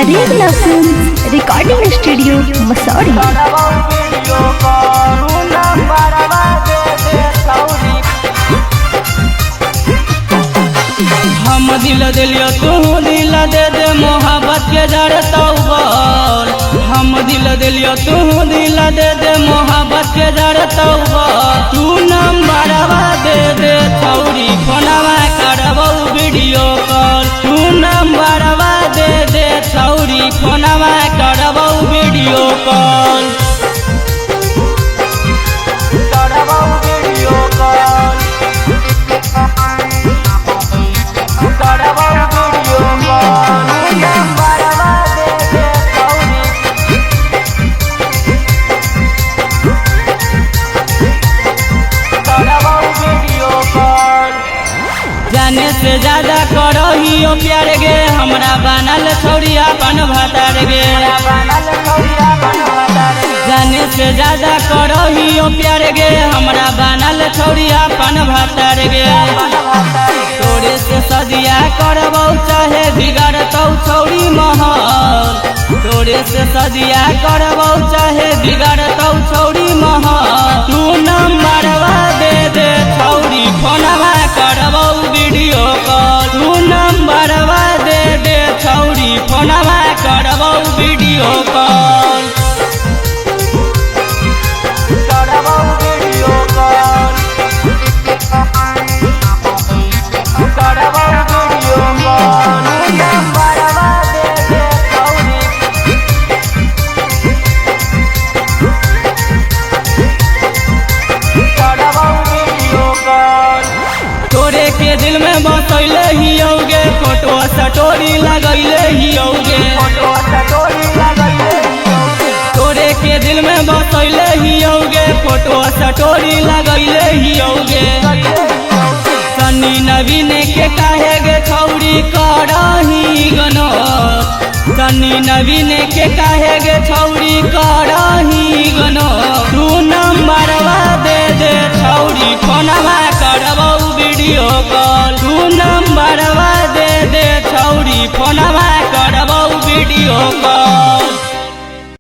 Regla Films Recording Studio, Masori. हम दिल दिलियो तू दिल दे दे मोहब्बत के जड़ तौबल। हम दिल दिलियो तू दिल दे दे मोहब्बत के जड़ तौबल। तू नंबरवा दे दे छौरी फोनवा करबौ वीडियो कॉल। तू नंबरवा दे दे छौरी फोनवा करबौ वीडियो कॉल। करबौ वीडियो कॉल। जाने से ज्यादा करहियो प्यार गे हमरा बनल छौरी अपन भतार गे। जाने से ज्यादा करहियो प्यार गे हमरा बनल छौरी अपन भतार गे। तोरे से सदिया करबौ चाहे बिगड़तौ छौरी महल। तोरे से सदिया करबौ चाहे बिगड़तौ छौरी महल। तू नंबरवा दे दे छौरी फोनवा करबौ वीडियो कॉल। तू नंबरवा दे दे छौरी फोनवा करबौ वीडियो कॉल। करबौ वीडियो कॉल। करबौ वीडियो कॉल। नंबरवा दे दे छौरी। करबौ वीडियो कॉल। तोरे के दिल में बसैले हियोगे फोटो स्टोरी लगैले हियोगे। तोरे के दिल में बसैले हियोगे फोटो स्टोरी लगैले हियोगे। सन्नी नवीन के काहे गे छौरी करही गनो। सन्नी नवीन के काहे गे छौरी करही गनो। तू नंबरवा दे दे छौरी फोनवा करबौ वीडियो कॉल। तू नंबरवा दे दे छौरी फोनवा करबौ वीडियो कॉल।